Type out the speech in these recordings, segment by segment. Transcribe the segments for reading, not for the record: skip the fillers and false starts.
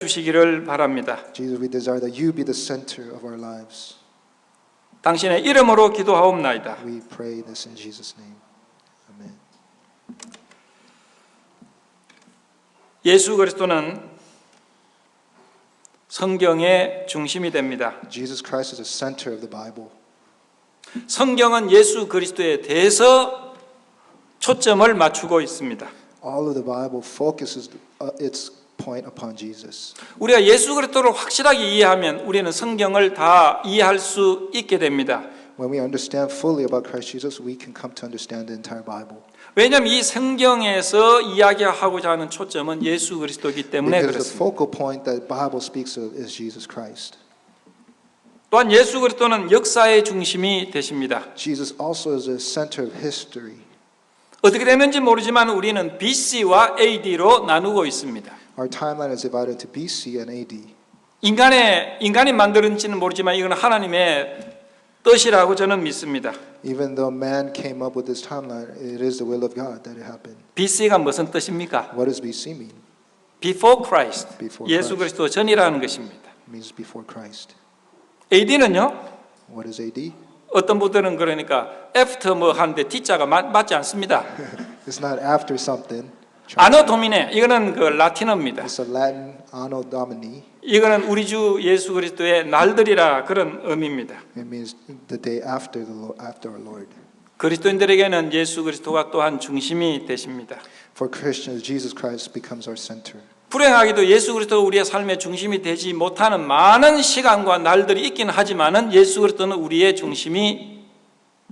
주시기를 바랍니다. Jesus, we desire that you be the center of our lives. 당신의 이름으로 기도하옵나이다. We pray this in Jesus' name. Amen. 예수 그리스도는 성경의 중심이 됩니다. Jesus Christ is the center of the Bible. 성경은 예수 그리스도에 대해서 초점을 맞추고 있습니다. All of the Bible focuses its point upon Jesus. 우리가 예수 그리스도를 확실하게 이해하면 우리는 성경을 다 이해할 수 있게 됩니다. When we understand fully about Christ Jesus, we can come to understand the entire Bible. 왜냐하면 이 성경에서 이야기하고자 하는 초점은 예수 그리스도이기 때문에 Because the 그렇습니다. focal point that the Bible speaks of is Jesus Christ. 또한 예수 그리스도는 역사의 중심이 되십니다. Jesus also is the center of history. 어떻게 되는지 모르지만 우리는 BC와 AD로 나누고 있습니다. Our timeline is divided into BC and AD. 인간이 만들었는지는 모르지만 이건 하나님의 뜻이라고 저는 믿습니다. Even though man came up with this timeline, it is the will of God that it happened. BC가 무슨 뜻입니까? What does BC mean? Before Christ, Before 예수 Christ. 그리스도 전이라는 것입니다. It means before Christ. AD는요? What is AD? 어떤 분들은 그러니까 after 뭐 하는데 D자가 맞지 않습니다. It's not after something. 아노 도미네 이거는 그 라틴어입니다. It's a Latin anno domini. 이거는 우리 주 예수 그리스도의 날들이라 그런 의미입니다. It means the day after after our Lord. 그리스도인들에게는 예수 그리스도가 또한 중심이 되십니다. For Christians, Jesus Christ becomes our center. 불행하게도 예수 그리스도가 우리의 삶의 중심이 되지 못하는 많은 시간과 날들이 있긴 하지만은 예수 그리스도는 우리의 중심이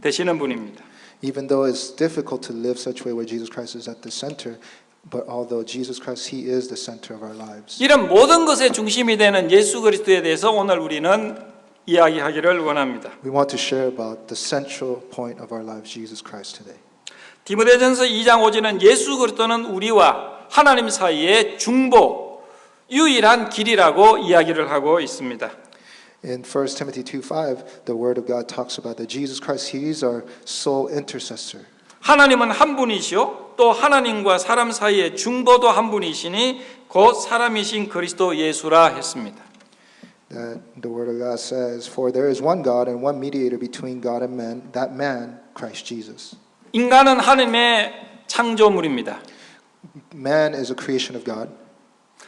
되시는 분입니다. Even though it's difficult to live such a way where Jesus Christ is at the center, but although Jesus Christ, He is the center of our lives. 이런 모든 것의 중심이 되는 예수 그리스도에 대해서 오늘 우리는 이야기하기를 원합니다. We want to share about the central point of our lives, Jesus Christ today. 디모데전서 2장 5절은 예수 그리스도는 우리와 하나님 사이의 중보, 유일한 길이라고 이야기를 하고 있습니다. In 1 Timothy 2:5, the Word of God talks about that Jesus Christ, He is our sole intercessor. 하나님은 한 분이시요 또 하나님과 사람 사이의 중보도 한 분이시니 곧 사람이신 그리스도 예수라 했습니다. That the Word of God says, "For there is one God and one mediator between God and man, that man, Christ Jesus." 인간은 하나님의 창조물입니다. Man is a creation of God.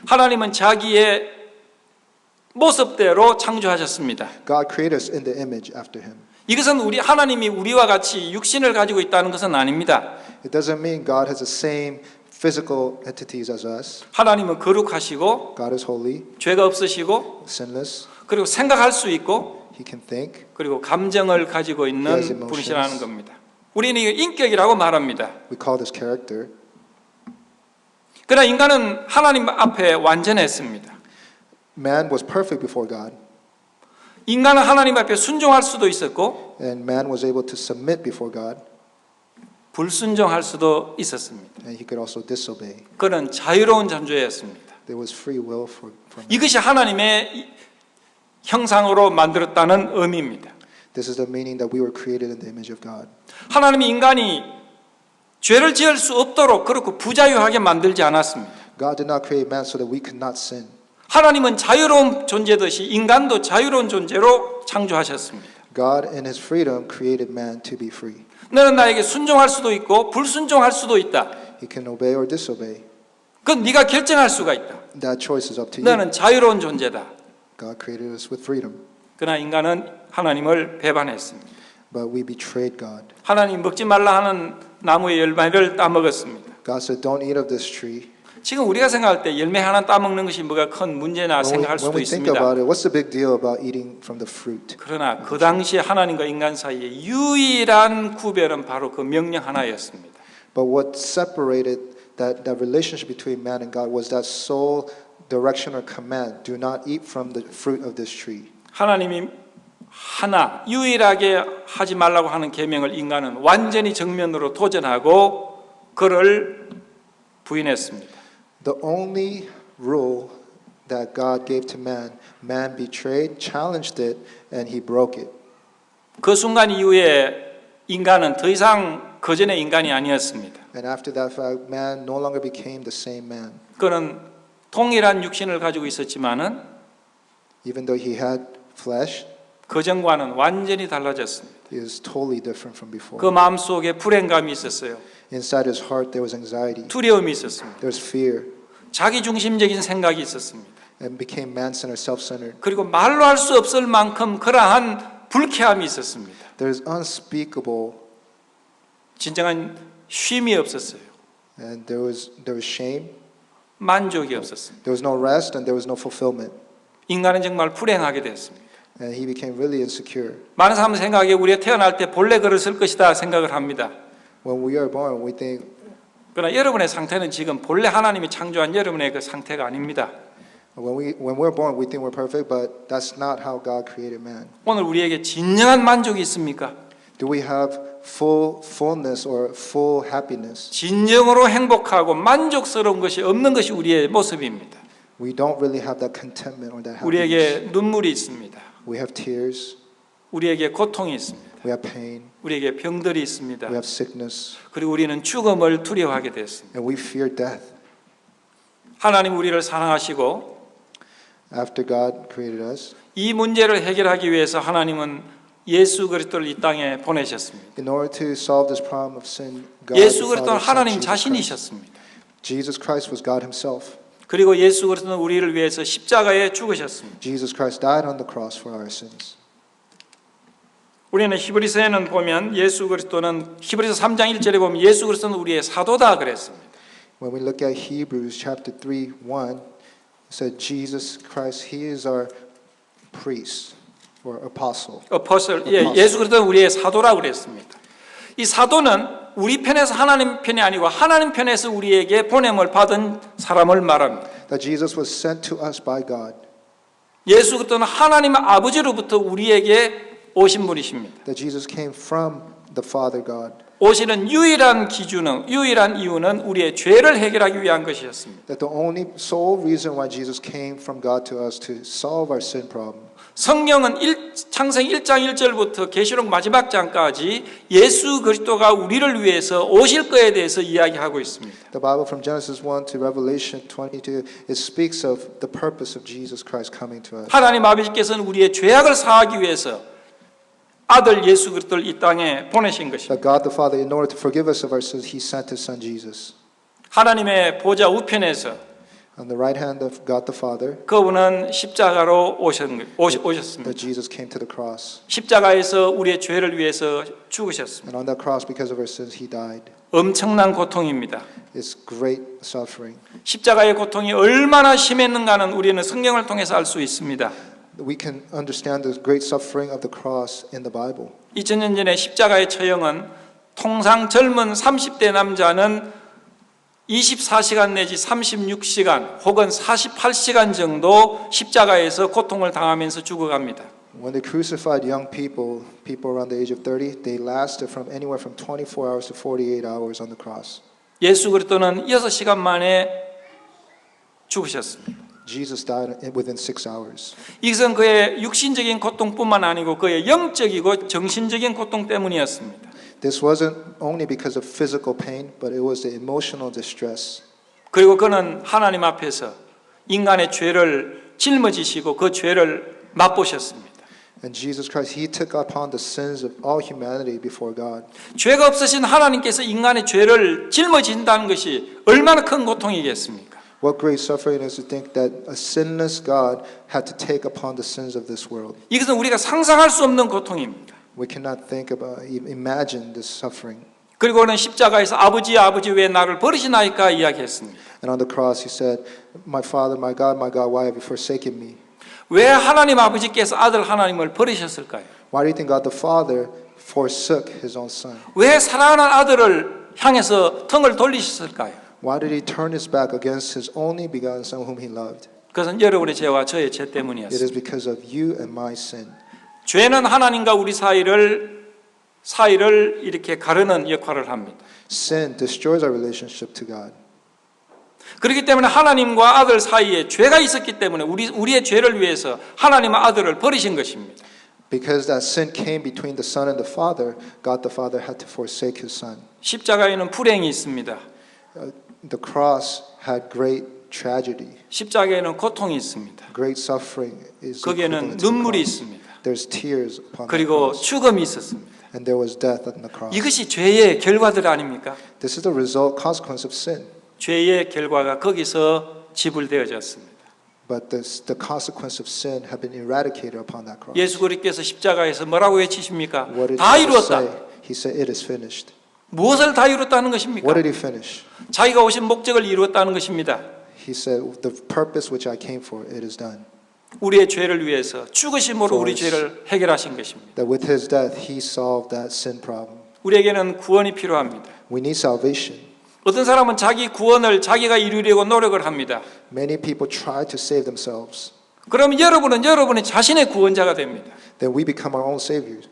하나님은 자기의 모습대로 창조하셨습니다. God created us in the image after Him. 이것은 하나님이 우리와 같이 육신을 가지고 있다는 것은 아닙니다. It doesn't mean God has the same physical entities as us. 하나님은 거룩하시고 God is holy, 죄가 없으시고 sinless. 그리고 생각할 수 있고 He can think. 그리고 감정을 가지고 He has 있는 emotions. 분이시라는 겁니다. 우리는 이거 인격이라고 말합니다. We call this character. 그러나 인간은 하나님 앞에 완전했습니다. Man was perfect before God, 인간은 하나님 앞에 순종할 수도 있었고 and man was able to submit before God, 불순종할 수도 있었습니다. and he could also disobey. 그는 자유로운 존재였습니다. There was free will for man. 이것이 하나님의 형상으로 만들었다는 의미입니다. This is the meaning that we were created in the image of God. 하나님이 인간이 죄를 지을 수 없도록 그렇고 부자유하게 만들지 않았습니다. God did not create man so that we could not sin. 하나님은 자유로운 존재듯이 인간도 자유로운 존재로 창조하셨습니다. God in His freedom created man to be free. 너는 나에게 순종할 수도 있고 불순종할 수도 있다. He can obey or disobey. 그건 네가 결정할 수가 있다. That choice is up to you. 너는 자유로운 존재다. God created us with freedom, 그러나 인간은 하나님을 배반했습니다. but we betrayed God. 하나님 먹지 말라 하는 나무의 열매를 따먹었습니다. God said, "Don't eat of this tree." 지금 우리가 생각할 때 열매 하나 따먹는 것이 뭐가 큰 문제나 생각할 When 수도 we think 있습니다. about it, what's the big deal about eating from the fruit? 그러나 그 당시에 하나님과 인간 사이의 유일한 구별은 바로 그 명령 하나였습니다. But what separated that relationship between man and God was that sole direction or command: do not eat from the fruit of this tree. 하나님이 하나 유일하게 하지 말라고 하는 계명을 인간은 완전히 정면으로 도전하고 그를 부인했습니다. The only rule that God gave to man, man betrayed, challenged it, and he broke it. 그 순간 이후에 인간은 더 이상 그전의 인간이 아니었습니다. And after that fact, man no longer became the same man. 그는 동일한 육신을 가지고 있었지만은 Even though he had flesh, 그전과는 완전히 달라졌습니다. he is totally different from before. 그 마음속에 불행감이 있었어요. Inside his heart there was anxiety. 두려움이 있었습니다. There was fear. 자기중심적인 생각이 있었습니다. And became man-centered, self-centered. 그리고 말로 할 수 없을 만큼 그러한 불쾌함이 있었습니다. There is unspeakable, 진정한 쉼이 없었어요. and there was shame. 만족이 없었습니다. There was no rest, and there was no fulfillment. 인간은 정말 불행하게 됐습니다. And he became really insecure. 많은 사람은 생각에 우리가 태어날 때 본래 글을 쓸 것이다 생각을 합니다. When we are born, we think, 그러나 여러분의 상태는 지금 본래 하나님이 창조한 여러분의 그 상태가 아닙니다. when we're born, we think we're perfect, but that's not how God created man. 오늘 우리에게 진정한 만족이 있습니까? Do we have fullness or full happiness? 진정으로 행복하고 만족스러운 것이 없는 것이 우리의 모습입니다. We don't really have that contentment or that happiness. 우리에게 눈물이 있습니다. We have tears. 우리에게 고통이 있습니다. We have pain. 우리에게 병들이 있습니다. We have sickness. 그리고 우리는 죽음을 두려워하게 됐습니다. And we fear death. 하나님 우리를 사랑하시고 After God created us, 이 문제를 해결하기 위해서 하나님은 예수 그리스도를 이 땅에 보내셨습니다. in order to solve this problem of sin, God 예수 the 그리스도는 Father 하나님 sent Jesus Christ. 자신이셨습니다. Jesus Christ was God himself. 그리고 예수 그리스도는 우리를 위해서 십자가에 죽으셨습니다. Jesus Christ died on the cross for our sins. 우리는 히브리서에는 보면 예수 그리스도는 히브리서 3장 1절에 보면 예수 그리스도는 우리의 사도다 그랬습니다. When we look at Hebrews chapter 3:1, it said Jesus Christ, he is our priest or apostle. 예수 그리스도는 우리의 사도라고 그랬습니다. 이 사도는 우리 편에서 하나님 편이 아니고 하나님 편에서 우리에게 보냄을 받은 사람을 말합니다. That Jesus was sent to us by God. 예수 그리스도는 하나님 아버지로부터 우리에게 오신 분이십니다. That Jesus came from the Father God. 오시는 유일한 이유는 우리의 죄를 해결하기 위한 것이었습니다. That the only sole reason why Jesus came from God to us to solve our sin problem. 성경은 창세기 1장 1절부터 계시록 마지막 장까지 예수 그리스도가 우리를 위해서 오실 것에 대해서 이야기하고 있습니다. The Bible from Genesis 1 to Revelation 22, it speaks of the purpose of Jesus Christ coming to us. 하나님 아버지께서는 우리의 죄악을 사하기 위해서 아들 예수 그리스도를 이 땅에 보내신 것입니다. That God the Father, in order to forgive us of our sins, He sent His Son Jesus. 하나님의 보좌 우편에서 On the right hand of God the Father, 그분은 십자가로 오셨습니다. that Jesus came to the cross. 십자가에서 우리의 죄를 위해서 죽으셨습니다. And on that cross, because of our sins, He died. 엄청난 고통입니다. It's great suffering. 십자가의 고통이 얼마나 심했는가는 우리는 성경을 통해서 알 수 있습니다. We can understand the great suffering of the cross in the Bible. 2000년 전에 십자가의 처형은 통상 젊은 30대 남자는 24시간 내지 36시간 혹은 48시간 정도 십자가에서 고통을 당하면서 죽어갑니다. When they crucified young people around the age of 30, they lasted from anywhere from 24 hours to 48 hours on the cross. 예수 그리스도는 6시간 만에 죽으셨습니다. Jesus died within 6 hours. 이것은 그의 육신적인 고통뿐만 아니고 그의 영적이고 정신적인 고통 때문이었습니다. This wasn't only because of physical pain, but it was the emotional distress. 그리고 그는 하나님 앞에서 인간의 죄를 짊어지시고 그 죄를 맛보셨습니다. And Jesus Christ, He took upon the sins of all humanity before God. 죄가 없으신 하나님께서 인간의 죄를 짊어진다는 것이 얼마나 큰 고통이겠습니까? What great suffering is to think that a sinless God had to take upon the sins of this world. 이것은 우리가 상상할 수 없는 고통입니다. We cannot think about, imagine this suffering. 그리고는 십자가에서 아버지 왜 나를 버리시나이까 이야기했습니다. And on the cross, He said, my God, my God, why have you forsaken me? 왜 하나님 아버지께서 아들 하나님을 버리셨을까요? Why do you think God the Father forsook His own Son? 왜 사랑하는 아들을 향해서 등을 돌리셨을까요? Why did He turn His back against His only begotten Son whom He loved? 그것은 여러분의 죄와 저의 죄 It 때문이었습니다. is because of you and my sin. 죄는 하나님과 우리 사이를 이렇게 가르는 역할을 합니다. Sin destroys our relationship to God. 그렇기 때문에 하나님과 아들 사이에 죄가 있었기 때문에 우리의 죄를 위해서 하나님의 아들을 버리신 것입니다. Because that sin came between the Son and the Father, God the Father had to forsake His Son. 십자가에는 불행이 있습니다. The cross had great tragedy. 십자가에는 고통이 있습니다. Great suffering is 거기에는 equivalent to the 눈물이 cross. 있습니다. There's tears upon the 그리고 cross. 죽음이 있었습니다. And there was death on the cross. 이것이 죄의 결과들 아닙니까? This is the result, consequence of sin. 죄의 결과가 거기서 지불되어졌습니다. But the consequence of sin have been eradicated upon that cross. 예수 그리스도께서 십자가에서 뭐라고 외치십니까? What did 다 Jesus say? 이루었다. He said, it is finished. 무엇을 다 이루었다는 것입니까? What did he finish? 자기가 오신 목적을 이루었다는 것입니다. He said, the purpose which I came for, it is done. 우리의 죄를 위해서 죽으심으로 우리 For 죄를 해결하신 것입니다. That with his death, he solved that sin problem. 우리에게는 구원이 필요합니다. We need salvation. 어떤 사람은 자기 구원을 자기가 이루려고 노력을 합니다. Many people try to save themselves. 그러면 여러분은 여러분의 자신의 구원자가 됩니다. Then we become our own saviors.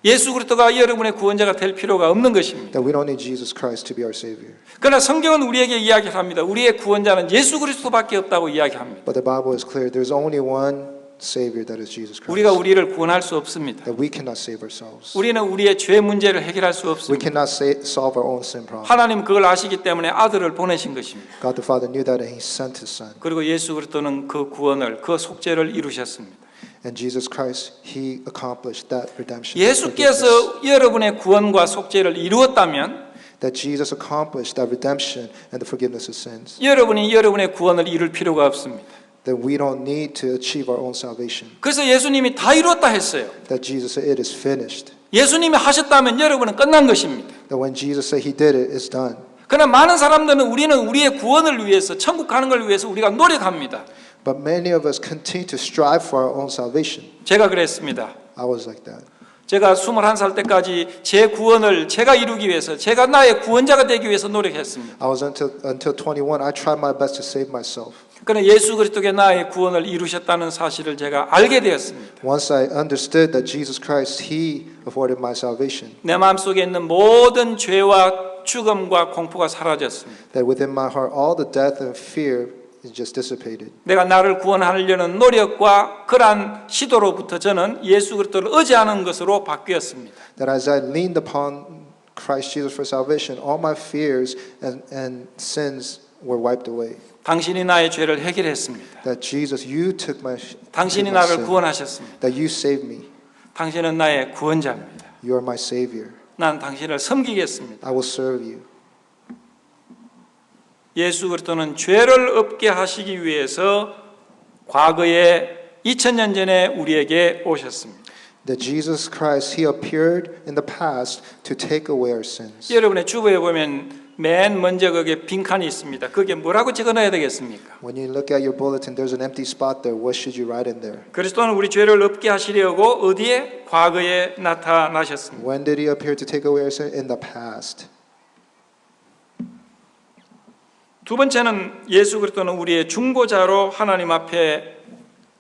예수 그리스도가 여러분의 구원자가 될 필요가 없는 것입니다. That we don't need Jesus Christ to be our savior. 그러나 성경은 우리에게 이야기를 합니다. 우리의 구원자는 예수 그리스도밖에 없다고 이야기합니다. But the Bible is clear. There's only one savior, that is Jesus 우리가 Christ. 우리를 구원할 수 없습니다. That we cannot save ourselves. 우리는 우리의 죄 문제를 해결할 수 We 없습니다. cannot solve our own sin problem. 하나님 그걸 아시기 때문에 아들을 보내신 것입니다. God the Father knew that and he sent his son. 그리고 예수 그리스도는 그 구원을, 그 속죄를 이루셨습니다. And Jesus Christ, he accomplished that redemption. 예수께서 여러분의 구원과 속죄를 이루었다면 That Jesus accomplished that redemption and the forgiveness of sins. 여러분이 여러분의 구원을 이룰 필요가 없습니다. Then we don't need to achieve our own salvation. 그래서 예수님이 다 이루었다 했어요. That Jesus said, it is finished. 예수님이 하셨다면 여러분은 끝난 것입니다. That when Jesus said he did it, it's done. 그러나 많은 사람들은 우리는 우리의 구원을 위해서, 천국 가는 걸 위해서 우리가 노력합니다. But many of us continue to strive for our own salvation. 제가 그랬습니다. I was like that. 제가 21살 때까지 제 구원을 제가 이루기 위해서, 제가 나의 구원자가 되기 위해서 노력했습니다. I was until 21, I tried my best to save myself. 그러나 예수 그리스도께 나의 구원을 이루셨다는 사실을 제가 알게 되었습니다. Once I understood that Jesus Christ, he afforded my salvation. 내 마음속에 있는 모든 죄와 죽음과 공포가 사라졌습니다. That within my heart, all the death and fear is just dissipated. 내가 나를 구원하려는 노력과 그러한 시도로부터 저는 예수 그리스도를 의지하는 것으로 바뀌었습니다. That as I leaned upon Christ Jesus for salvation, all my fears and sins were wiped away. 당신이 나의 죄를 해결했습니다. That Jesus, you took my 당신이 나를 구원하셨습니다. That you saved me. 당신은 나의 구원자입니다. You are my savior. 난 당신을 섬기겠습니다. I will serve you. 예수 그리스도는 죄를 없게 하시기 위해서 과거에 2000년 전에 우리에게 오셨습니다. That Jesus Christ, he appeared in the past to take away our sins. 여러분의 주보에 보면 맨 먼저 거기에 빈칸이 있습니다. 그게 뭐라고 적어놔야 되겠습니까? When you look at your bulletin, there's an empty spot there. What should you write in there? 그리스도는 우리 죄를 없게 하시려고 어디에? 과거에 나타나셨습니다. When did he appear to take away our sin? In the past. 두 번째는 예수 그리스도는 우리의 중보자로 하나님 앞에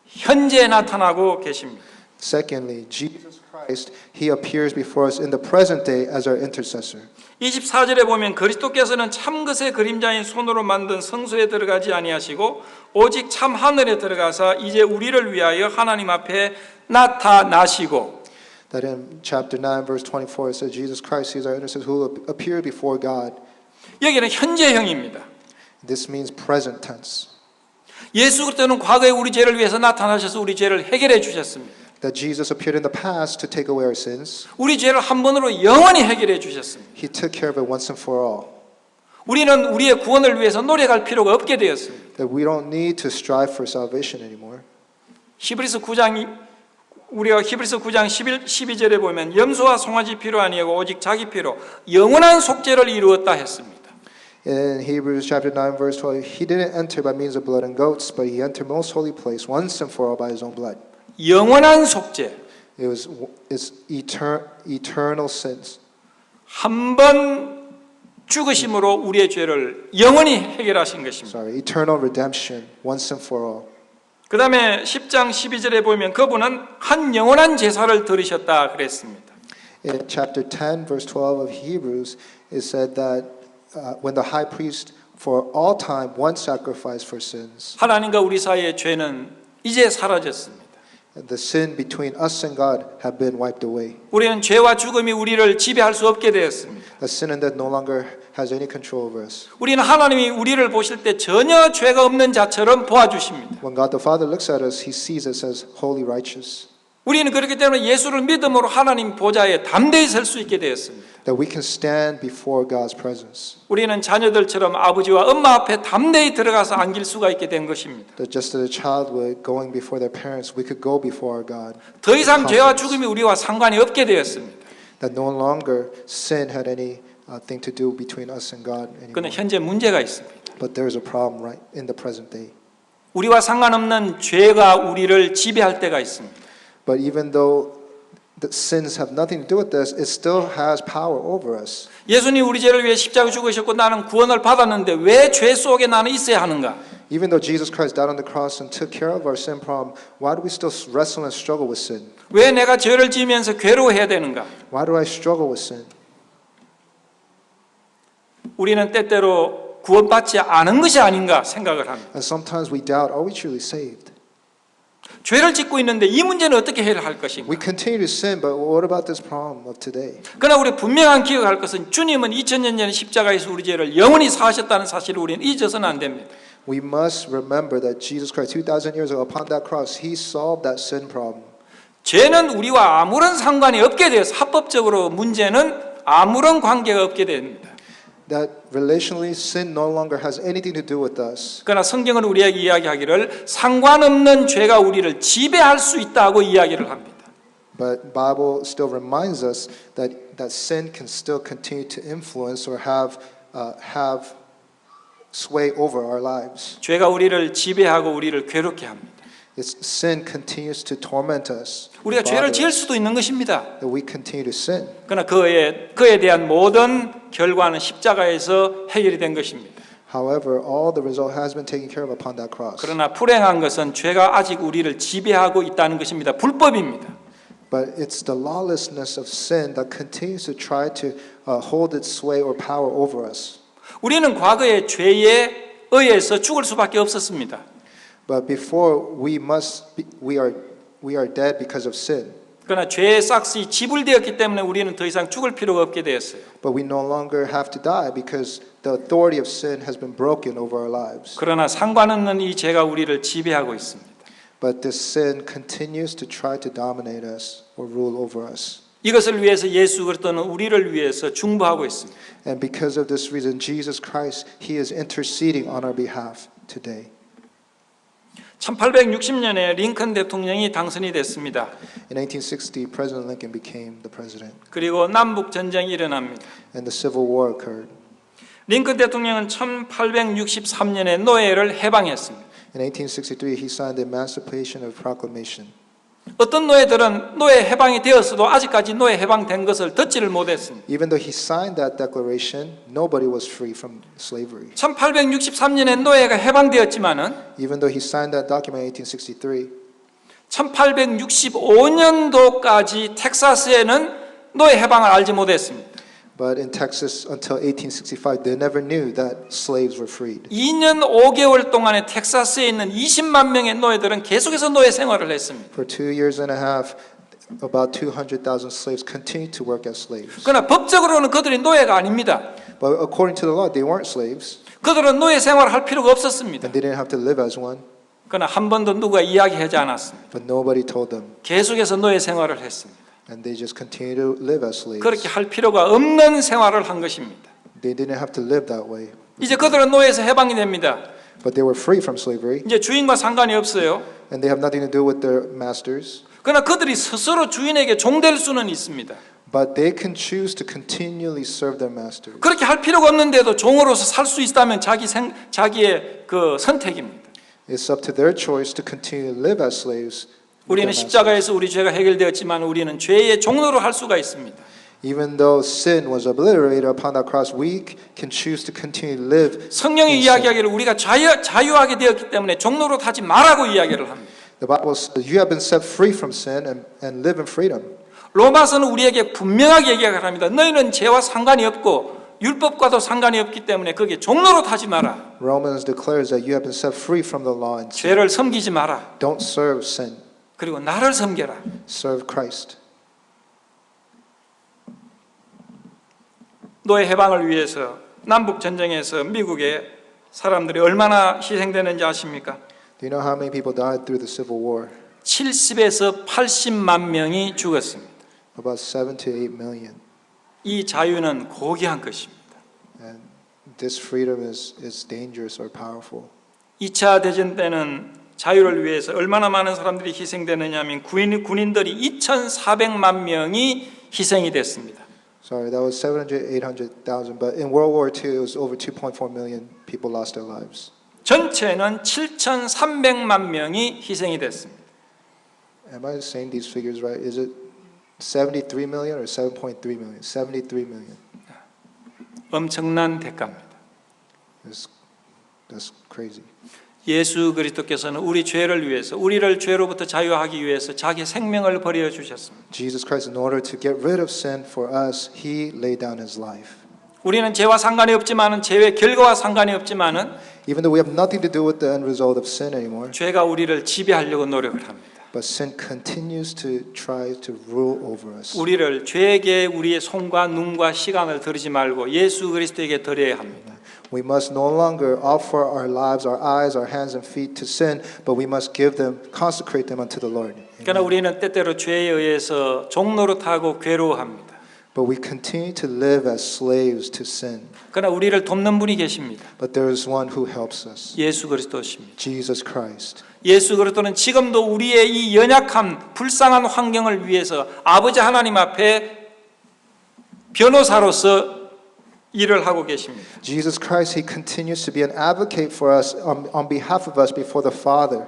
현재 나타나고 계십니다. Secondly, Jesus Christ, he appears before us in the present day as our intercessor. 24절에 보면 그리스도께서는 참 것의 그림자인 손으로 만든 성소에 들어가지 아니하시고 오직 참 하늘에 들어가사 이제 우리를 위하여 하나님 앞에 나타나시고 That in chapter 9 verse 24 it says Jesus Christ is our intercessor who appeared before God. 여기는 현재형입니다. This means present tense. 예수 그리스도는 과거에 우리 죄를 위해서 나타나셔서 우리 죄를 해결해 주셨습니다. That Jesus appeared in the past to take away our sins. 우리 죄를 한 번으로 영원히 해결해 주셨습니다. He took care of it once and for all. 우리는 우리의 구원을 위해서 노력할 필요가 없게 되었습니다. That we don't need to strive for salvation anymore. 히브리서 9장 12절에 보면 염소와 송아지 피로 아니하고 오직 자기 피로 영원한 속죄를 이루었다 했습니다. In Hebrews chapter 9 verse 12, he didn't enter by means of blood and goats, but he entered most holy place once and for all by his own blood. 영원한 속죄. It's eternal sins. 한 번 죽으심으로 우리의 죄를 영원히 해결하신 것입니다. Eternal redemption once and for all. 그 다음에 10장 12절에 보면 그분은 한 영원한 제사를 드리셨다 그랬습니다. In chapter 10 verse 12 of Hebrews, it said that when the high priest for all time once sacrificed for sins. 하나님과 우리 사이의 죄는 이제 사라졌습니다. The sin between us and God have been wiped away. 우리는 죄와 죽음이 우리를 지배할 수 없게 되었습니다. The sin and death no longer has any control over us. 우리는 하나님이 우리를 보실 때 전혀 죄가 없는 자처럼 보아주십니다. When God the Father looks at us, He sees us as holy, righteous. 우리는 그렇기 때문에 예수를 믿음으로 하나님 보좌에 담대히 설 수 있게 되었습니다. That we can stand before God's presence. 우리는 자녀들처럼 아버지와 엄마 앞에 담대히 들어가서 안길 수가 있게 된 것입니다. That just as a child were going before their parents, we could go before our God. 더 이상 죄와 죽음이 우리와 상관이 없게 되었습니다. That no longer sin had any thing to do between us and God 그런데 anymore. 현재 문제가 있습니다. But there is a problem right in the present day. 우리와 상관없는 죄가 우리를 지배할 때가 있습니다. But even though the sins have nothing to do with this, it still has power over us. 예수님 우리 죄를 위해 십자가 죽으셨고 나는 구원을 받았는데 왜 죄 속에 나는 있어야 하는가? Even though Jesus Christ died on the cross and took care of our sin problem, why do we still wrestle and struggle with sin? 왜 내가 죄를 지으면서 괴로워해야 되는가? Why do I struggle with sin? 우리는 때때로 구원받지 않은 것이 아닌가 생각을 합니다. And sometimes we doubt, are we truly saved? 죄를 짓고 있는데 이 문제는 어떻게 해결할 것인가? We continue to sin, but what about this problem of today? 그러나 우리 분명한 기억할 것은 주님은 2000년 전에 십자가에서 우리 죄를 영원히 사하셨다는 사실을 우리는 잊어서는 안 됩니다. We must remember that Jesus Christ, 2,000 years ago, upon that cross, He solved that sin problem. 죄는 우리와 아무런 상관이 없게 되어서 합법적으로 문제는 아무런 관계가 없게 됩니다. That relationally, sin no longer has anything to do with us. 그러나 성경은 우리에게 이야기하기를 상관없는 죄가 우리를 지배할 수 있다고 이야기를 합니다. But Bible still reminds us that sin can still continue to influence or have sway over our lives. 죄가 우리를 지배하고 우리를 괴롭게 합니다. It's, sin continues to torment us. 우리가 죄를 bother 지을 us, 수도 있는 것입니다. that we continue to sin. 그러나 그에 대한 모든 결과는 십자가에서 해결이 된 것입니다. However, all the result has been taken care of upon that cross. 그러나 불행한 것은 죄가 아직 우리를 지배하고 있다는 것입니다. 불법입니다. But it's the lawlessness of sin that continues to try to hold its sway or power over us. 우리는 과거에 죄에 의해서 죽을 수밖에 없었습니다. But before we are dead because of sin. 그러나 죄의 싹이 지불되었기 때문에 우리는 더 이상 죽을 필요가 없게 되었어요. But we no longer have to die because the authority of sin has been broken over our lives. 그러나 상관없는 이 죄가 우리를 지배하고 있습니다. But this sin continues to try to dominate us or rule over us. 이것을 위해서 예수 그리스도는 우리를 위해서 중보하고 있습니다. And because of this reason, Jesus Christ, He is interceding on our behalf today. 1860년에 링컨 대통령이 당선이 됐습니다. In 1860, President Lincoln became the president, 그리고 남북 전쟁이 일어납니다. and the Civil War occurred. 링컨 대통령은 1863년에 노예를 해방했습니다. In 1863, he signed the Emancipation of Proclamation. 어떤 노예들은 노예 해방이 되었어도 아직까지 노예 해방된 것을 듣지를 못했습니다. Even though he signed that declaration, nobody was free from slavery. 1863년에 노예가 해방되었지만은 Even though he signed that document in 1863, 1865년도까지 텍사스에는 노예 해방을 알지 못했습니다. but in Texas until 1865, they never knew that slaves were freed. 2년 5개월 동안에 텍사스에 있는 20만 명의 노예들은 계속해서 노예 생활을 했습니다. For 2 years and a half, about 200,000 slaves continued to work as slaves. 그러나 법적으로는 그들이 노예가 아닙니다. But according to the law, they weren't slaves, 그들은 노예 생활을 할 필요가 없었습니다. and they didn't have to live as one. 그러나 한 번도 누가 이야기하지 않았습니다. But nobody told them, 계속해서 노예 생활을 했습니다. and they just continued to live as slaves. 그렇게 할 필요가 없는 생활을 한 것입니다. They didn't have to live that way. 이제 그들은 노예에서 해방이 됩니다. But they were free from slavery, 이제 주인과 상관이 없어요. and they have nothing to do with their masters. 그러나 그들이 스스로 주인에게 종될 수는 있습니다. But they can choose to continually serve their masters. 그렇게 할 필요가 없는데도 종으로서 살 수 있다면 자기의 그 선택입니다. It's up to their choice to continue to live as slaves. with 우리는 their masters. 십자가에서 우리 죄가 해결되었지만 우리는 죄의 종로로 할 수가 있습니다. Even though sin was obliterated upon that cross, we can choose to continue to live. 성령이 in sin. 이야기하기를 우리가 자유하게 되었기 때문에 종로로 타지 말라고 이야기를 합니다. The Bible says you have been set free from sin and live in freedom. 로마서는 우리에게 분명하게 얘기를 합니다. 너희는 죄와 상관이 없고 율법과도 상관이 없기 때문에 거기에 종로로 타지 마라. Romans declares that you have been set free from the law and sin. 죄를 섬기지 마라. Don't serve sin. 그리고 나를 섬겨라. Serve Christ. 노예 해방을 위해서 남북 전쟁에서 미국의 사람들이 얼마나 희생되는지 아십니까? Do you know how many people died through the Civil War? 70에서 80만 명이 죽었습니다. About 7 to 8 million. 이 자유는 고귀한 것입니다. And this freedom is dangerous or powerful. 2차 2차 대전 때는 자유를 위해서 얼마나 많은 사람들이 희생되느냐 하면 군인들이 2,400만 명이 희생이 됐습니다. Sorry, that was 700, 800,000. But in World War II, it was over 2.4 million people lost their lives. 전체는 7,300만 명이 희생이 됐습니다. Am I saying these figures right? Is it 73 million or 7.3 million? 73 million. 엄청난 대가입니다. That's crazy. 예수 그리스도께서는 우리 죄를 위해서, 우리를 죄로부터 자유하기 위해서 자기 생명을 버려 주셨습니다. Jesus Christ, in order to get rid of sin for us, He laid down His life. 우리는 죄와 상관이 없지만은, 죄의 결과와 상관이 없지만은, Even though we have nothing to do with the end result of sin anymore, 죄가 우리를 지배하려고 노력을 합니다. but sin continues to try to rule over us. 우리를 죄에게 우리의 손과 눈과 시간을 들이지 말고 예수 그리스도에게 드려야 합니다. We must no longer offer our lives, our eyes, our hands and feet to sin, but we must give them, consecrate them unto the Lord. 그러나 우리는 때때로 죄에 의해서 종노릇하고 괴로워합니다. But we continue to live as slaves to sin. 그러나 우리를 돕는 분이 계십니다. But there is one who helps us, 예수 그리스도십니다. Jesus Christ. 예수 그리스도는 지금도 우리의 이 연약한 불쌍한 환경을 위해서 아버지 하나님 앞에 변호사로서 일을 하고 계십니다. Jesus Christ, He continues to be an advocate for us on behalf of us before the Father.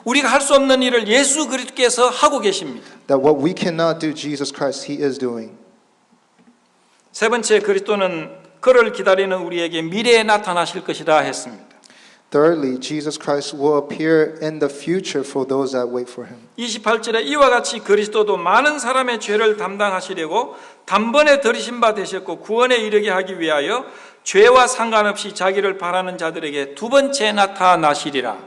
우리가 할 수 없는 일을 예수 그리스도께서 하고 계십니다. That what we cannot do, Jesus Christ, He is doing. 세 번째, 그리스도는 그를 기다리는 우리에게 미래에 나타나실 것이다 했습니다. Thirdly, Jesus Christ will appear in the future for those that wait for Him. 28절에 이와 같이 그리스도도 많은 사람의 죄를 담당하시려고 단번에 들이신 바 되셨고 구원에 이르게 하기 위하여 죄와 상관없이 자기를 바라는 자들에게 두 번째 나타나시리라.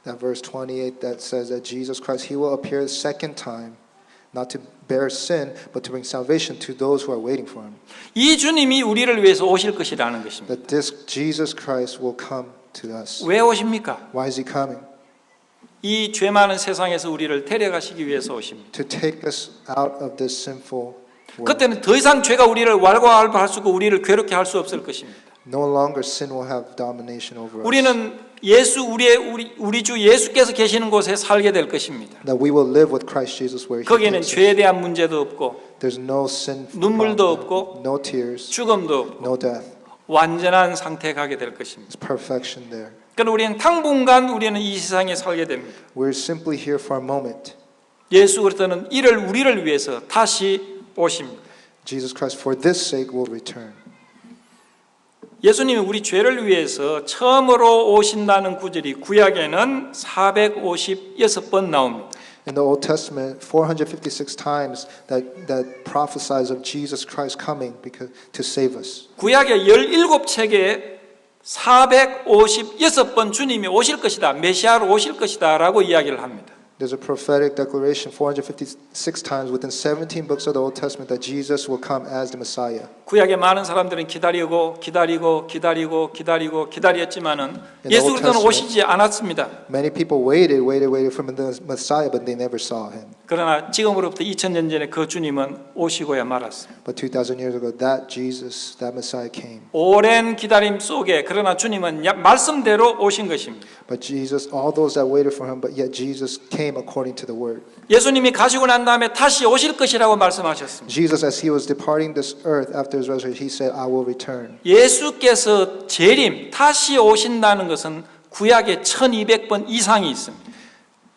That verse 28 that says that Jesus Christ, He will appear a second time, not to bear sin, but to bring salvation to those who are waiting for Him. 이 주님이 우리를 위해서 오실 것이라는 것입니다. That this Jesus Christ will come to us. 왜 오십니까? Why is He coming? 이 죄 많은 세상에서 우리를 데려가시기 위해서 오십니다. To take us out of this sinful world. 그때는 더 이상 죄가 우리를 왈가왈부할 수 없고 우리를 괴롭게 할 수 없을 것입니다. No longer sin will have domination over us. 우리는 우리 주 예수께서 계시는 곳에 살게 될 것입니다. That we will live with Christ Jesus where He 거기에는 takes us. 죄에 대한 문제도 없고 There's no sin, 눈물도 problem, 없고 no tears, 죽음도 없고 no death. 완전한 상태에 가게 될 것입니다. It's perfection there. 그러나 우리는 당분간 우리는 이 세상에 살게 됩니다. We're simply here for a moment. 예수 그리스도는 우리를 위해서 다시 오십니다. Jesus Christ, for this sake, will return. 예수님이 우리 죄를 위해서 처음으로 오신다는 구절이 구약에는 456번 나옵니다. In the Old Testament, 456 times that prophesies of Jesus Christ coming to save us. 구약의 17책에 456번 주님이 오실 것이다, 메시아로 오실 것이다 라고 이야기를 합니다. There's a prophetic declaration 456 times within 17 books of the Old Testament that Jesus will come as the Messiah. 구약의 많은 사람들은 기다렸지만은 예수 그리스도는 오시지 않았습니다. Many people waited for the Messiah, but they never saw Him. 그러나 지금으로부터 2000년 전에 그 주님은 오시고야 말았습니다. But 2,000 years ago, that Jesus, that Messiah came. 오랜 기다림 속에 그러나 주님은 말씀대로 오신 것입니다. But Jesus, all those that waited for Him, but yet Jesus came according to the Word. 예수님이 가시고 난 다음에 다시 오실 것이라고 말씀하셨습니다. Jesus, as He was departing this earth after His resurrection, He said, I will return. 예수께서 재림, 다시 오신다는 것은 구약에 1200번 이상이 있습니다.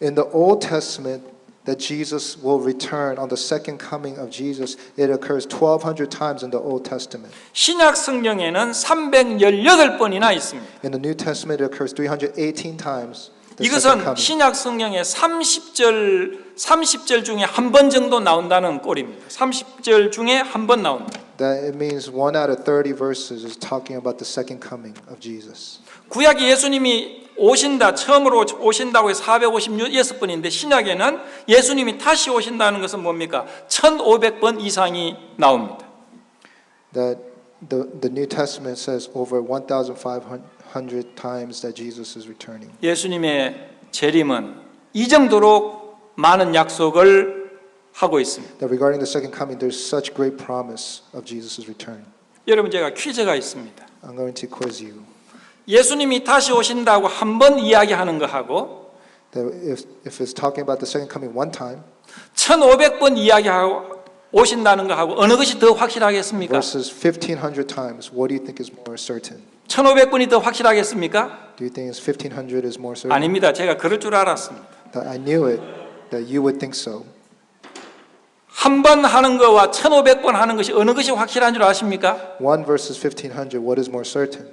In the Old Testament, that Jesus will return on the second coming of Jesus, it occurs 1,200 times in the Old Testament. 신약 성경에는 318번이나 있습니다. In the New Testament, it occurs 318 times. The second 이것은 coming. 신약 성경의 30절 중에 한 번 정도 나온다는 꼴입니다. 30절 중에 한 번 나온다. That it means 1 out of 30 verses is talking about the second coming of Jesus. 구약이 예수님이 오신다, 처음으로 오신다고 해서 456번인데 신약에는 예수님이 다시 오신다는 것은 뭡니까? 1500번 이상이 나옵니다. That the New Testament says over 1,500 times that Jesus is returning. 예수님의 재림은 이 정도로 많은 약속을 하고 있습니다. That regarding the second coming, there's such great promise of Jesus' return. 여러분, 제가 퀴즈가 있습니다. I'm going to quiz you. 예수님이 다시 오신다고 한 번 이야기하는 거하고 That if it's talking about the second coming one time 1500번 이야기하고 오신다는 거하고 어느 것이 더 확실하겠습니까? versus 1,500 times, what do you think is more certain? 1500번이 더 확실하겠습니까? Do you think it's 1,500 is more certain? 아닙니다. 제가 그럴 줄 알았습니다. That I knew it, that you would think so. 한 번 하는 거와 1500번 하는 것이 어느 것이 확실한 줄 아십니까? One versus 1,500, what is more certain?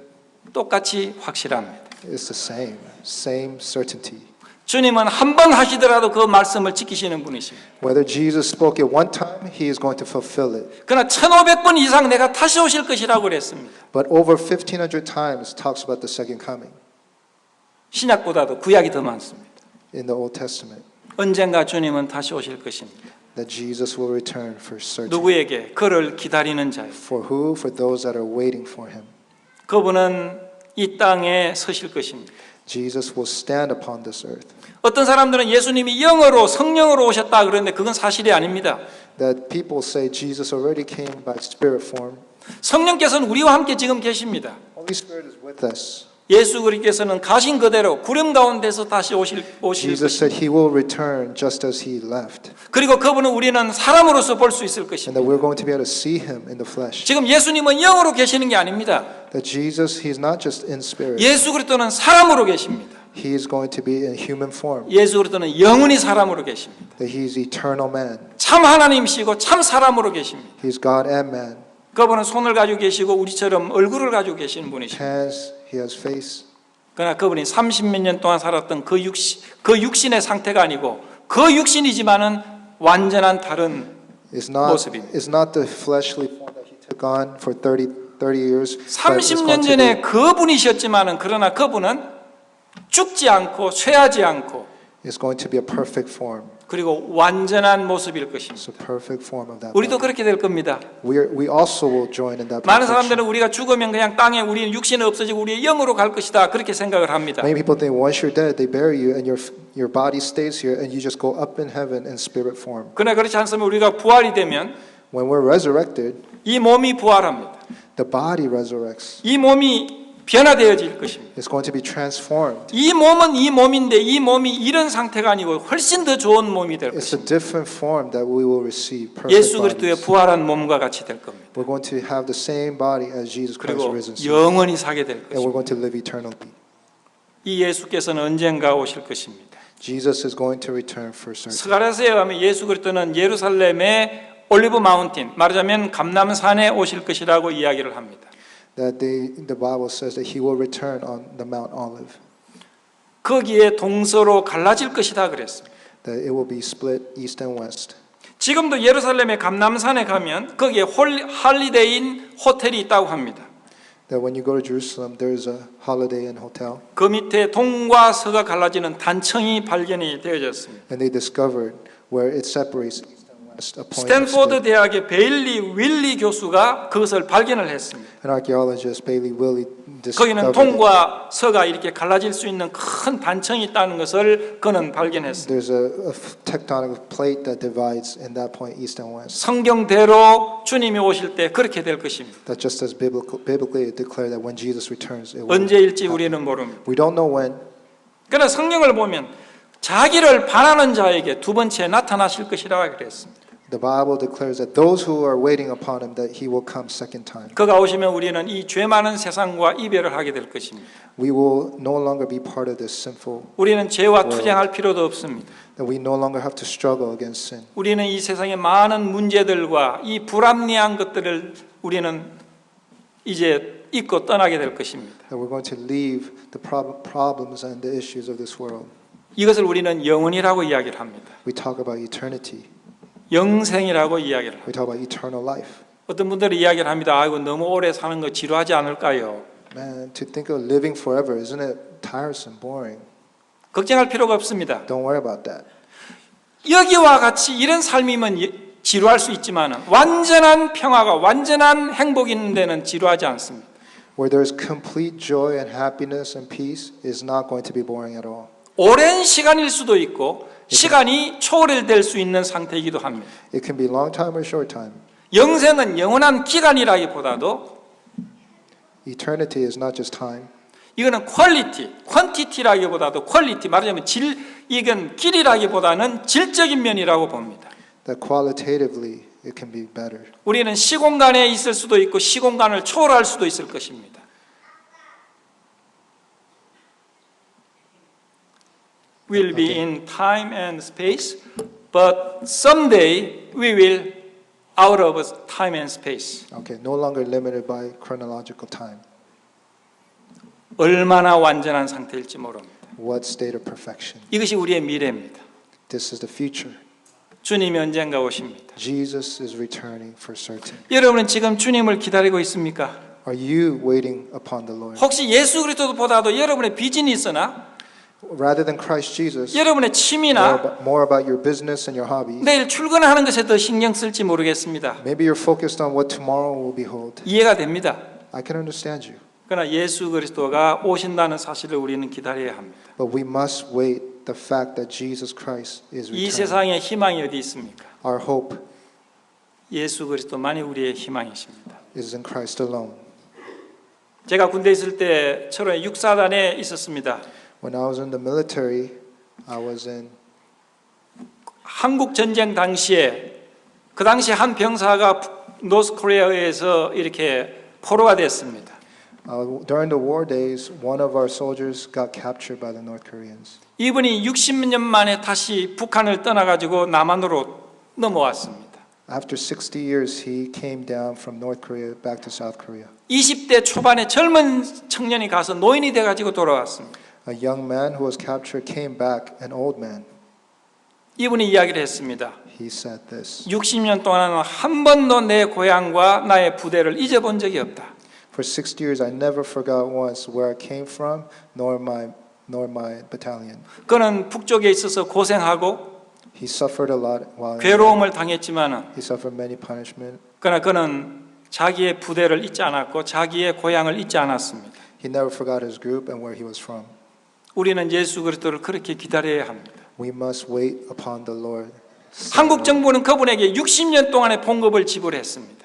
똑같이 확실합니다. It's the same certainty. 주님은 한 번 하시더라도 그 말씀을 지키시는 분이십니다. Whether Jesus spoke it one time, he is going to fulfill it. 그러나 1500번 이상 내가 다시 오실 것이라고 그랬습니다. But over 1,500 times talks about the second coming 신약보다도 구약이 더 많습니다. in the Old Testament. 언젠가 주님은 다시 오실 것입니다. That Jesus will return for certain. 누구에게? 그를 기다리는 자요. For who? For those that are waiting for him. 그분은 이 땅에 서실 것입니다. Jesus will stand upon this earth. 어떤 사람들은 예수님이 영으로 성령으로 오셨다 그러는데 그건 사실이 아닙니다. That people say Jesus already came by spirit form. 성령께서는 우리와 함께 지금 계십니다. Holy Spirit is with us. 예수 그리스도께서는 가신 그대로 구름 가운데서 다시 오실 Jesus 것입니다. said he will return just as he left. 그리고 그분은 우리는 사람으로서 볼 수 있을 And 것입니다. that we're going to be able to see him in the flesh. 지금 예수님은 영으로 계시는 게 아닙니다. That Jesus, he's not just in spirit. 예수 그리스도는 사람으로 계십니다. He is going to be in human form. 예수 그리스도는 영원히 사람으로 계십니다. That he's eternal man. 참 하나님이시고 참 사람으로 계십니다. He's God and man. 그분은 손을 가지고 계시고 우리처럼 얼굴을 가지고 계시는 분이십니다. Hands, he has face. 그러나 그분이 30몇 년 동안 살았던 그 육신의 상태가 아니고 그 육신이지만은 완전한 다른 It's not, 모습입니다. it's not the fleshly form that he took on for 30 years. but it's 30년 going to 전에 be- 그분이셨지만은 그러나 그분은 죽지 않고 쇠하지 않고 It's going to be a perfect form. 그리고 완전한 모습일 것입니다. It's a perfect form of that. 우리도 body. 그렇게 될 겁니다. We also will join in that 많은 perfection. 사람들은 우리가 죽으면 그냥 땅에 우리 육신은 없어지고 우리의 영으로 갈 것이다 그렇게 생각을 합니다. Many people think once you're dead, they bury you and your body stays here and you just go up in heaven in spirit form. 그러나 그렇지 않으면 우리가 부활이 되면 When we're resurrected, 이 몸이 부활합니다. the body resurrects. 이 몸이 변화되어질 것입니다. It's going to be transformed. 이 몸은 이 몸인데 이 몸이 이런 상태가 아니고 훨씬 더 좋은 몸이 될 It's a 것입니다. different form that we will receive. Perfect 예수 그리스도의 bodies. 부활한 몸과 같이 될 겁니다. We're going to have the same body as Jesus Christ 그리고 risen. Son. 영원히 사게 될 And we're 것입니다. going to live eternally. 이 예수께서는 언젠가 오실 것입니다. Jesus is going to return for certain. 스가랴서에 의하면 예수 그리스도는 예루살렘의 올리브 마운틴, 말하자면 감람산에 오실 것이라고 이야기를 합니다. That the Bible says that he will return on the Mount Olive. 거기에 동서로 갈라질 것이다 그랬습니다. That it will be split east and west. 지금도 예루살렘의 감람산에 가면 거기에 할리데이인 호텔이 있다고 합니다. That when you go to Jerusalem, there's a Holiday Inn hotel. 그 밑에 동과 서가 갈라지는 단청이 발견이 되어졌습니다. And they discovered where it separates east and west. A point of 스탠포드 split. 대학의 베일리 윌리 교수가 그것을 발견을 했습니다. An archaeologist, Bailey Willie, 거기는 discovered it. 동과 서가 이렇게 갈라질 수 있는 큰 단청이 있다는 것을 그는 발견했습니다. There's a tectonic plate that divides in that point east and west. 성경대로 주님이 오실 때 그렇게 될 것입니다. That just as biblically declared that when Jesus returns, it will 언제일지 happen. 우리는 모릅니다. We don't know when. 그러나 성경을 보면 자기를 반하는 자에게 두 번째 나타나실 것이라 그랬습니다. The Bible declares that those who are waiting upon him, that he will come second time. 그가 오시면 우리는 이 죄 많은 세상과 이별을 하게 될 것입니다. We will no longer be part of this sinful, 우리는 죄와 투쟁할 필요도 없습니다. that we no longer have to struggle against sin. 우리는 이 세상의 많은 문제들과 이 불합리한 것들을 우리는 이제 잊고 떠나게 될 것입니다. That we're going to leave the problems and the issues of this world. 이것을 우리는 영원이라고 이야기를 합니다. We talk about eternity. 영생이라고 이야기를 합니다. We talk about eternal life. 어떤 분들이 이야기를 합니다. 아이고 너무 오래 사는 거 지루하지 않을까요? Man, to think of living forever, isn't it tiresome, boring? 걱정할 필요가 없습니다. Don't worry about that. 여기와 같이 이런 삶이면 지루할 수 있지만 완전한 평화가 완전한 행복이 있는 데는 지루하지 않습니다. Where there's complete joy and happiness and peace is not going to be boring at all. 오랜 시간일 수도 있고 시간이 초월될 수 있는 상태이기도 합니다. It can be long time or short time. 영생은 영원한 기간이라기보다도 Eternity is not just time. 이거는 퀄리티, 퀀티티라기보다도 퀄리티, 말하자면 이건 길이라기보다는 질적인 면이라고 봅니다. That qualitatively it can be better. 우리는 시공간에 있을 수도 있고 시공간을 초월할 수도 있을 것입니다. We'll be in time and space, but someday we will out of time and space. Okay, no longer limited by chronological time. 얼마나 완전한 상태일지 모릅니다. What state of perfection? 이것이 우리의 미래입니다. This is the future. 주님이 언젠가 오십니다. Jesus is returning for certain. 여러분은 지금 주님을 기다리고 있습니까? Are you waiting upon the Lord? 혹시 예수 그리스도보다도 여러분의 비전이 있으나 Rather than Christ Jesus, 여러분의 취미나 more about your business and your hobbies. 내일 출근하는 것에 더 신경 쓸지 모르겠습니다. Maybe you're focused on what tomorrow will behold. 이해가 됩니다. I can understand you. 그러나 예수 그리스도가 오신다는 사실을 우리는 기다려야 합니다. But we must wait the fact that Jesus Christ is 이 returning. 세상에 희망이 어디 있습니까? Our hope 예수 그리스도만이 우리의 희망이십니다. is in Christ alone. 제가 군대 있을 때 철원의 육사단에 있었습니다. When I was in the military, I was in 한국 전쟁 당시에 그 당시 한 병사가 노스 코리아에서 이렇게 포로가 됐습니다. during the war days, one of our soldiers got captured by the North Koreans. 이분이 60년 만에 다시 북한을 떠나가지고 남한으로 넘어왔습니다. After 60 years, he came down from North Korea back to South Korea. 20대 초반에 젊은 청년이 가서 노인이 돼가지고 돌아왔습니다. A young man who was captured came back, an old man. 이분이 이야기를 했습니다. He said this. 60년 동안은 한 번도 내 고향과 나의 부대를 잊어본 적이 없다. For 60 years, I never forgot once where I came from, nor my battalion. 그는 북쪽에 있어서 고생하고 He suffered a lot while 괴로움을 당했지만은 he suffered many punishment. 그러나 그는 자기의 부대를 잊지 않았고 자기의 고향을 잊지 않았습니다. He never forgot his group and where he was from. 우리는 예수 그리스도를 그렇게 기다려야 합니다. We must wait upon the Lord. 한국 정부는 그분에게 60년 동안의 봉급을 지불했습니다.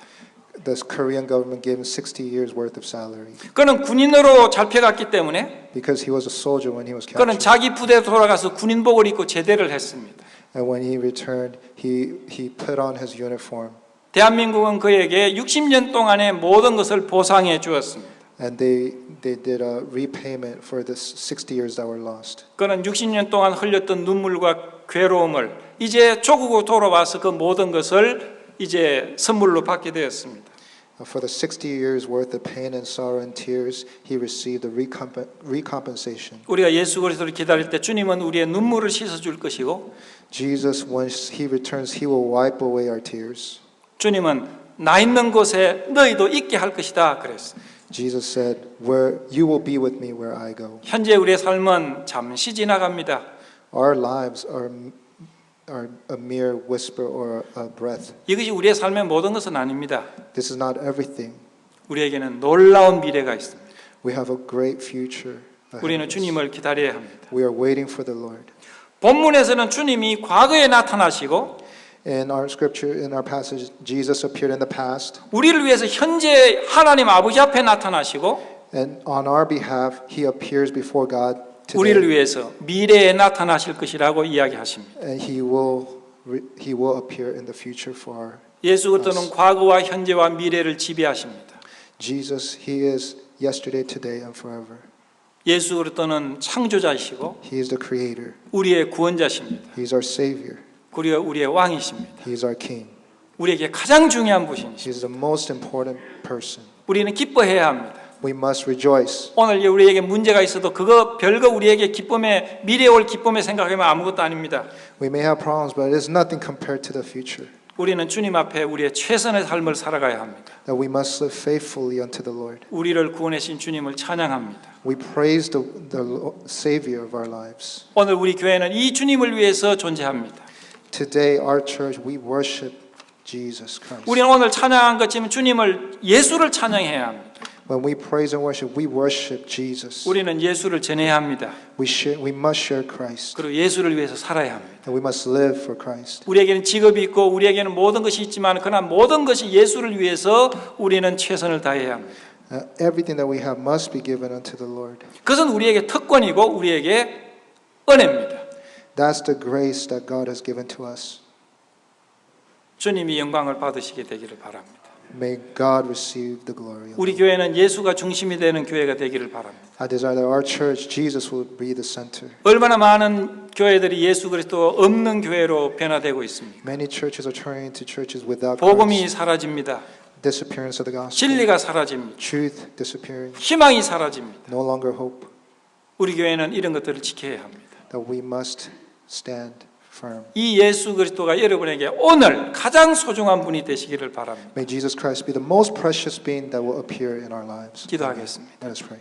The Korean government gave him 60 years worth of salary 그는 군인으로 잡혀갔기 때문에 because he was a soldier when he was 그는 captured. 자기 부대에 돌아가서 군인복을 입고 제대를 했습니다. And when he returned, he put on his uniform. 대한민국은 그에게 60년 동안의 모든 것을 보상해 주었습니다. And they did a repayment for the 60 years that were lost. 그는 60년 동안 흘렸던 눈물과 괴로움을 이제 조국으로 돌아와서 그 모든 것을 이제 선물로 받게 되었습니다. For the 60 years worth of pain and sorrow and tears, he received a recompensation. 우리가 예수 그리스도를 기다릴 때 주님은 우리의 눈물을 씻어 줄 것이고 Jesus, once he returns, he will wipe away our tears. 주님은 나 있는 곳에 너희도 있게 할 것이다 그랬어요. Jesus said, "Where you will be with me where I go." 현재 우리의 삶은 잠시 지나갑니다. Our lives are a mere whisper or a breath. 이것이 우리의 삶의 모든 것은 아닙니다. This is not everything. 우리에게는 놀라운 미래가 있습니다. We have a great future ahead 우리는 of us. 주님을 기다려야 합니다. We are waiting for the Lord. 본문에서는 주님이 과거에 나타나시고 In our scripture, in our passage, Jesus appeared in the past, 우리를 위해서 현재 하나님 아버지 앞에 나타나시고 and on our behalf, he appears before God 우리를 today, 위해서 미래에 나타나실 것이라고 이야기하십니다. and he will appear in the future for our. 예수 그리스도는 과거와 현재와 미래를 지배하십니다. Jesus, he is yesterday, today, and forever. 예수 그리스도는 창조자이시고 He is the creator. 우리의 구원자십니다. He is our savior. 그리고 우리의 왕이십니다. He is our king. 우리에게 가장 중요한 분이십니다. He is the most important person. 우리는 기뻐해야 합니다. We must rejoice. 오늘 우리에게 문제가 있어도 그거 별거 우리에게 미래에 올 기쁨에 생각하면 아무것도 아닙니다. We may have problems, but it is nothing compared to the future. 우리는 주님 앞에 우리의 최선의 삶을 살아가야 합니다. that we must live faithfully unto the Lord. 우리를 구원하신 주님을 찬양합니다. We praise the Savior of our lives. 오늘 우리 교회는 이 주님을 위해서 존재합니다. Today, our church, we worship Jesus Christ. 우리는 오늘 찬양한 것처럼 주님을 예수를 찬양해야 합니다. When we praise and worship, we worship Jesus. 우리는 예수를 전해야 합니다. We must share Christ. 그리고 예수를 위해서 살아야 합니다. And we must live for Christ. 우리에게는 직업이 있고 우리에게는 모든 것이 있지만 그러나 모든 것이 예수를 위해서 우리는 최선을 다해야 합니다. Everything that we have must be given unto the Lord. 그것은 우리에게 특권이고 우리에게 은혜입니다. That's the grace that God has given to us. 주님이 영광을 받으시게 되기를 바랍니다. May God receive the glory. 우리 교회는 예수가 중심이 되는 교회가 되기를 바랍니다. I desire that our church, Jesus will be the center. 얼마나 많은 교회들이 예수 그리스도 없는 교회로 변화되고 있습니까? Many churches are turning into churches without 복음이 Christ. 사라집니다. Disappearance of the gospel. 진리가 사라집니다. Truth disappearing. 희망이 사라집니다. No longer hope. 우리 교회는 이런 것들을 지켜야 합니다. That we must stand firm. 이 예수 그리스도가 여러분에게 오늘 가장 소중한 분이 되시기를 바랍니다. May Jesus Christ be the most precious being that will appear in our lives. 기도하겠습니다. Let us pray.